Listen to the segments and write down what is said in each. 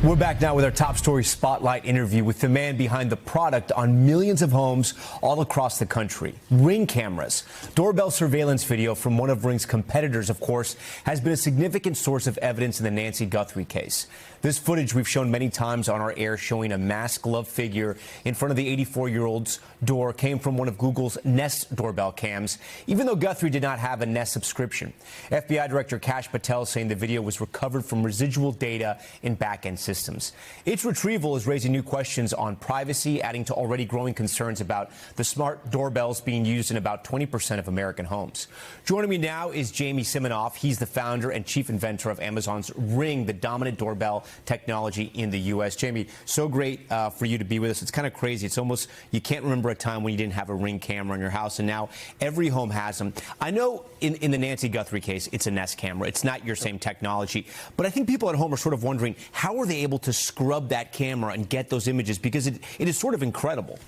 We're back now with our top story spotlight interview with the man behind the product on millions of homes all across the country. Ring cameras. Doorbell surveillance video from one of Ring's competitors, of course, has been a significant source of evidence in the Nancy Guthrie case. This footage we've shown many times on our air showing a mask-gloved figure in front of the 84-year-old's door came from one of Google's Nest doorbell cams, even though Guthrie did not have a Nest subscription. FBI Director Kash Patel saying the video was recovered from residual data in back-end systems. Its retrieval is raising new questions on privacy, adding to already growing concerns about the smart doorbells being used in about 20% of American homes. Joining me now is Jamie Siminoff. He's the founder and chief inventor of Amazon's Ring, the dominant doorbell technology in the U.S. Jamie, so great for you to be with us. It's kind of crazy. It's almost, you can't remember a time when you didn't have a Ring camera in your house, and now every home has them. I know in the Nancy Guthrie case, it's a Nest camera. It's not your same technology. But I think people at home are sort of wondering, how are they able to scrub that camera and get those images? Because it is sort of incredible.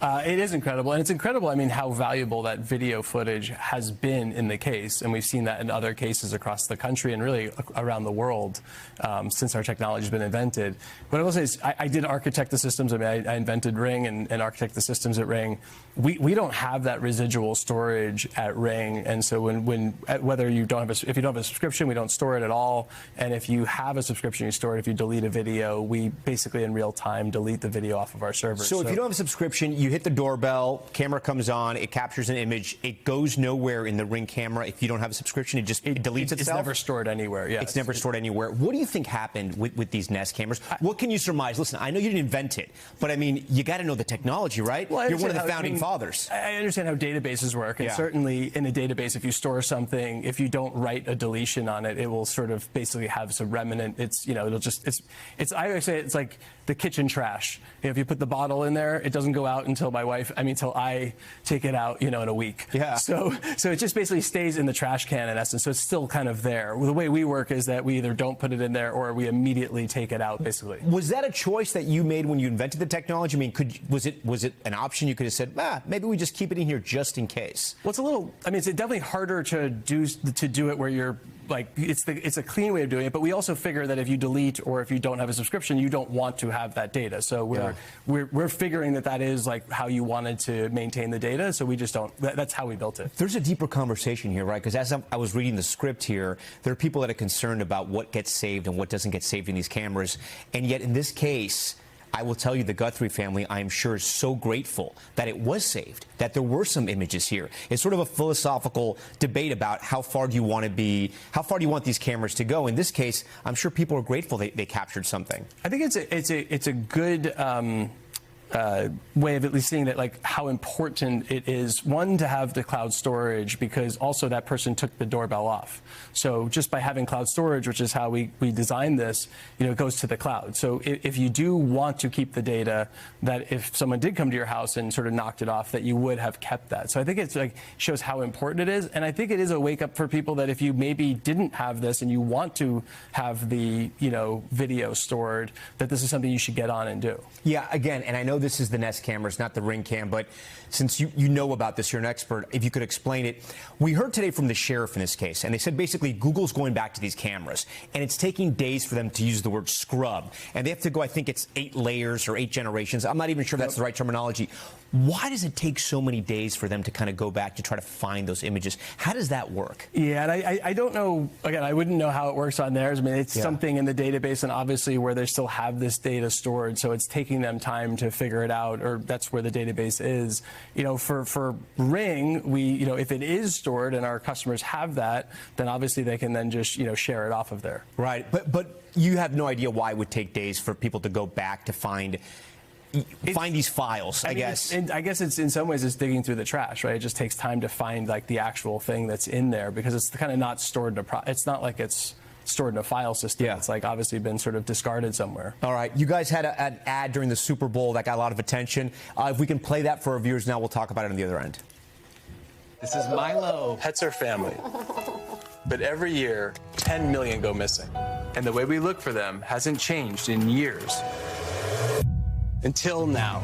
It is incredible, and it's incredible, I mean, how valuable that video footage has been in the case, and we've seen that in other cases across the country and really around the world since our technology has been invented. What I will say is I did architect the systems. I mean, I invented Ring and architect the systems at Ring. We don't have that residual storage at Ring, and so whether you don't have if you don't have a subscription, we don't store it at all, and if you have a subscription, you store it. If you delete a video, we basically in real time delete the video off of our servers. So if you don't have a subscription, you hit the doorbell, camera comes on, it captures an image, it goes nowhere in the Ring camera. If you don't have a subscription, it deletes itself? It's never stored anywhere, yes. It's never stored anywhere. What do you think happened with these Nest cameras? What can you surmise? Listen, I know you didn't invent it, but I mean, you got to know the technology, right? Well, you're one of the founding fathers. I understand how databases work, and certainly in a database, if you store something, if you don't write a deletion on it, it will sort of basically have some remnant. It's, you know, I always say it's like the kitchen trash. You know, if you put the bottle in there, it doesn't go out until until I take it out, you know, in a week. Yeah. So it just basically stays in the trash can in essence. So it's still kind of there. The way we work is that we either don't put it in there or we immediately take it out, basically. Was that a choice that you made when you invented the technology? I mean, was it an option you could have said, maybe we just keep it in here just in case? Well, it's definitely harder to do it where you're like, it's a clean way of doing it, but we also figure that if you delete or if you don't have a subscription, you don't want to have that data. So we're figuring that is like how you wanted to maintain the data. So we just don't. That's how we built it. There's a deeper conversation here, right? Because as I was reading the script here, there are people that are concerned about what gets saved and what doesn't get saved in these cameras, and yet in this case, I will tell you, the Guthrie family, I am sure, is so grateful that it was saved, that there were some images here. It's sort of a philosophical debate about how far do you want to be, how far do you want these cameras to go. In this case, I'm sure people are grateful they captured something. I think it's a good way of at least seeing that, like, how important it is, one, to have the cloud storage, because also that person took the doorbell off. So just by having cloud storage, which is how we designed this, you know, it goes to the cloud. So if you do want to keep the data, that if someone did come to your house and sort of knocked it off, that you would have kept that. So I think it's like shows how important it is, and I think it is a wake up for people that if you maybe didn't have this and you want to have the, you know, video stored, that this is something you should get on and do. Yeah, again, and I know this is the Nest cameras, not the Ring cam, but since you know about this, you're an expert, if you could explain it. We heard today from the sheriff in this case, and they said basically Google's going back to these cameras, and it's taking days for them to use the word scrub, and they have to go, I think it's 8 layers or 8 generations. I'm not even sure that's the right terminology. Why does it take so many days for them to kind of go back to try to find those images? How does that work? Yeah, and I don't know, again, I wouldn't know how it works on theirs. I mean, it's something in the database, and obviously where they still have this data stored, so it's taking them time to figure it out, or that's where the database is. You know, for Ring, you know, if it is stored and our customers have that, then obviously they can then just, you know, share it off of there. Right, but you have no idea why it would take days for people to go back to find these files, I guess. I guess it's in some ways it's digging through the trash, right? It just takes time to find like the actual thing that's in there, because it's kind of not stored in it's not like it's stored in a file system. Yeah. It's like obviously been sort of discarded somewhere. All right, you guys had an ad during the Super Bowl that got a lot of attention. If we can play that for our viewers now, we'll talk about it on the other end. This is Milo. Pets are family. But every year, 10 million go missing. And the way we look for them hasn't changed in years. Until now.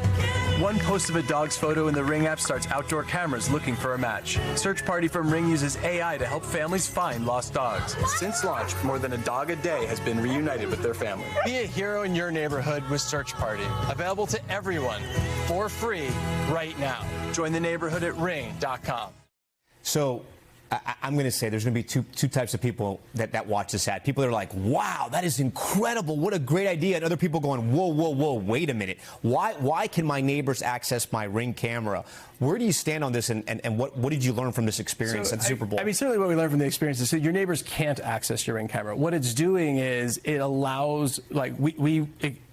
One post of a dog's photo in the Ring app starts outdoor cameras looking for a match. Search Party from Ring uses AI to help families find lost dogs. Since launch, more than a dog a day has been reunited with their family. Be a hero in your neighborhood with Search Party. Available to everyone for free right now. Join the neighborhood at ring.com. So I'm going to say there's going to be two types of people that watch this ad. People that are like, wow, that is incredible. What a great idea. And other people going, whoa, whoa, whoa, wait a minute. Why can my neighbors access my Ring camera? Where do you stand on this, and what did you learn from this experience at the Super Bowl? I mean, certainly what we learned from the experience is that your neighbors can't access your Ring camera. What it's doing is it allows, like,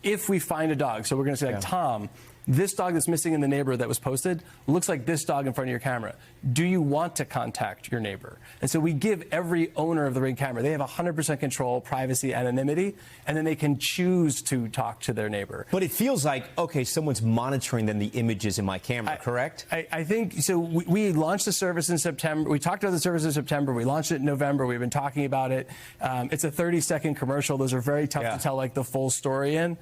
if we find a dog, so we're going to say, like, Tom, this dog that's missing in the neighborhood that was posted looks like this dog in front of your camera. Do you want to contact your neighbor? And so we give every owner of the Ring camera, they have 100% control, privacy, anonymity, and then they can choose to talk to their neighbor. But it feels like, okay, someone's monitoring then the images in my camera, correct? I think, so we launched the service in September. We talked about the service in September. We launched it in November. We've been talking about it. It's a 30-second commercial. Those are very tough to tell, like, the full story in.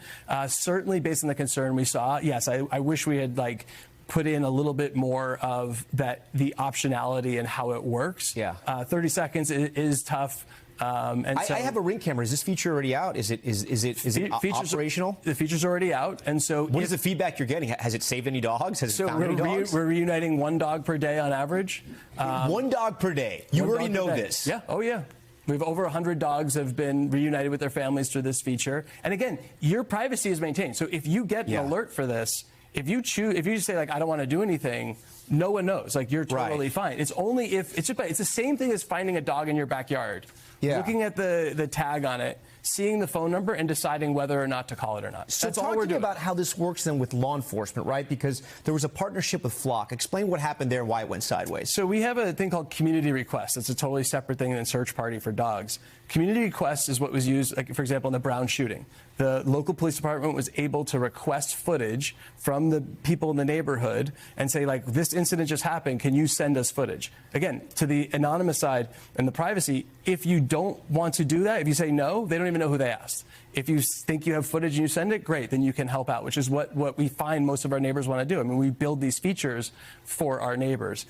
Certainly based on the concern we saw, yes, I wish we had, like, put in a little bit more of that, the optionality and how it works. 30 seconds is tough. And so I have a Ring camera. Is this feature already out? Is it operational? The feature's already out, and so what is the feedback you're getting? Has it saved any dogs? Has it found any dogs? We're reuniting one dog per day on average. One dog per day. You already know this. Yeah. Oh yeah. We've over 100 dogs have been reunited with their families through this feature. And again, your privacy is maintained. So if you get an alert for this, if you just say, like, I don't want to do anything, no one knows. Like, you're totally fine. It's only if it's the same thing as finding a dog in your backyard. Looking at the tag on it, seeing the phone number, and deciding whether or not to call it or not. So that's all we're doing. Talk to me about how this works then with law enforcement, right? Because there was a partnership with Flock. Explain what happened there, why it went sideways. So we have a thing called Community Request. It's a totally separate thing than Search Party for dogs. Community Request is what was used, like, for example, in the Brown shooting. The local police department was able to request footage from the people in the neighborhood and say, like, this incident just happened. Can you send us footage? Again, to the anonymous side and the privacy, if you don't want to do that, if you say no, they don't even know who they asked. If you think you have footage and you send it, great, then you can help out, which is what we find most of our neighbors want to do. I mean, we build these features for our neighbors.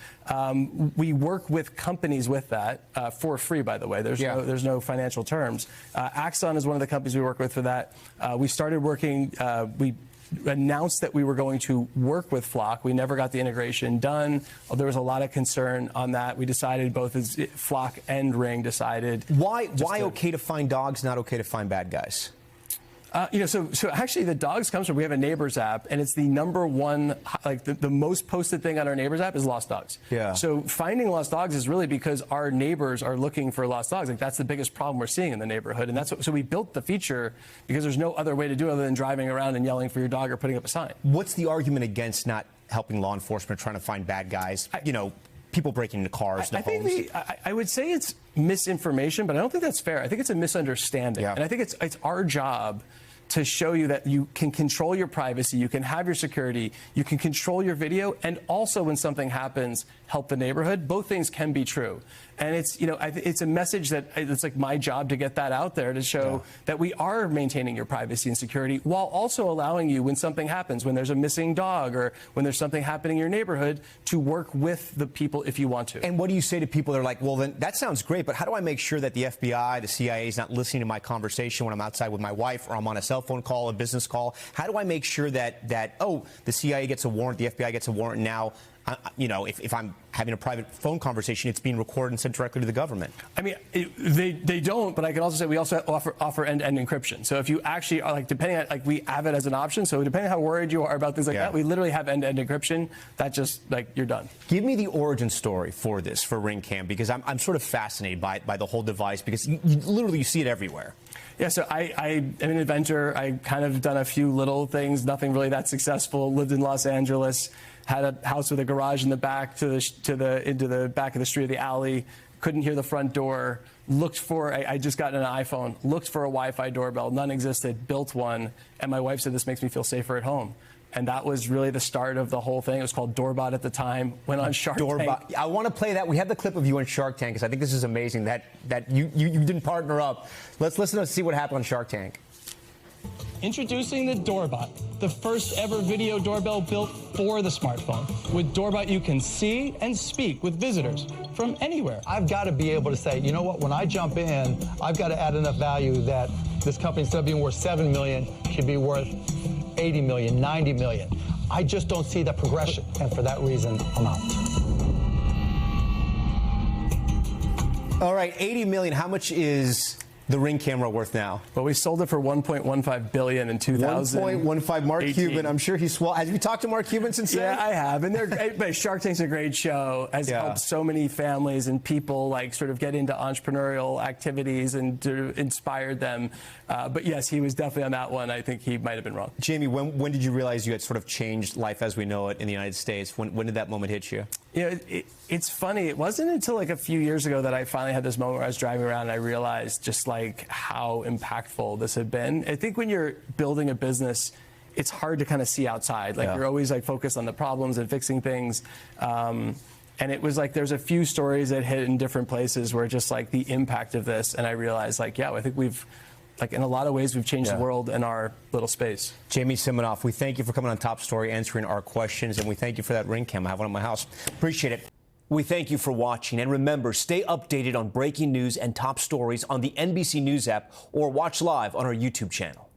We work with companies with that for free, by the way. There's no financial terms. Axon is one of the companies we work with for that. We started working, we announced that we were going to work with Flock. We never got the integration done. There was a lot of concern on that. We decided, both as Flock and Ring decided. Why okay to find dogs, not okay to find bad guys? So actually the dogs comes from, we have a neighbors app, and it's the number one, like, the most posted thing on our neighbors app is lost dogs. So finding lost dogs is really because our neighbors are looking for lost dogs. Like, that's the biggest problem we're seeing in the neighborhood. And so we built the feature because there's no other way to do it other than driving around and yelling for your dog or putting up a sign. What's the argument against not helping law enforcement trying to find bad guys? People breaking into cars, homes. I would say it's misinformation, but I don't think that's fair. I think it's a misunderstanding. And I think it's our job to show you that you can control your privacy, you can have your security, you can control your video, and also, when something happens, help the neighborhood. Both things can be true. And it's, it's a message that it's like my job to get that out there, to show that we are maintaining your privacy and security, while also allowing you, when something happens, when there's a missing dog or when there's something happening in your neighborhood, to work with the people if you want to. And what do you say to people that are like, well, then that sounds great, but how do I make sure that the FBI, the CIA is not listening to my conversation when I'm outside with my wife, or I'm on a cell phone call, a business call? How do I make sure that the CIA gets a warrant, the FBI gets a warrant now? If I'm having a private phone conversation, it's being recorded and sent directly to the government. I mean, they don't, but I can also say we also offer end-to-end encryption. So if you actually are, like, depending on, like, we have it as an option. So depending on how worried you are about things like that, we literally have end-to-end encryption. That just, like, you're done. Give me the origin story for this, for Ring Cam, because I'm sort of fascinated by the whole device, because you literally see it everywhere. Yeah, so I am an inventor. I kind of done a few little things, nothing really that successful. Lived in Los Angeles, had a house with a garage in the back into the back of the street of the alley. Couldn't hear the front door. Looked for, I just got an iPhone. Looked for a Wi-Fi doorbell. None existed. Built one, and my wife said, this makes me feel safer at home. And that was really the start of the whole thing. It was called Doorbot at the time. Went on Shark Tank. I want to play that. We have the clip of you on Shark Tank, because I think this is amazing that you didn't partner up. Let's listen to see what happened on Shark Tank. Introducing the Doorbot, the first ever video doorbell built for the smartphone. With Doorbell, you can see and speak with visitors from anywhere. I've got to be able to say, you know what, when I jump in, I've got to add enough value that this company, instead of being worth $7 million, should be worth 80 million, 90 million. I just don't see that progression, and for that reason, I'm out. All right, 80 million. How much is the Ring camera worth now? Well, we sold it for $1.15 billion in 2000. 1.15. Mark Cuban, I'm sure he's swell. Have you talked to Mark Cuban since then? Yeah, I have. And they're great. But Shark Tank's a great show. Has helped so many families and people like sort of get into entrepreneurial activities and inspired them. But yes, he was definitely on that one. I think he might have been wrong. Jamie, when did you realize you had sort of changed life as we know it in the United States? When did that moment hit you? You know, it's funny. It wasn't until like a few years ago that I finally had this moment where I was driving around and I realized just like how impactful this had been. I think when you're building a business, it's hard to kind of see outside. Like you're always like focused on the problems and fixing things. And it was like there's a few stories that hit in different places where just like the impact of this. And I realized like, yeah, I think we've, like in a lot of ways, we've changed the world in our little space. Jamie Siminoff, we thank you for coming on Top Story, answering our questions, and we thank you for that Ring cam. I have one in my house. Appreciate it. We thank you for watching, and remember, stay updated on breaking news and top stories on the NBC News app or watch live on our YouTube channel.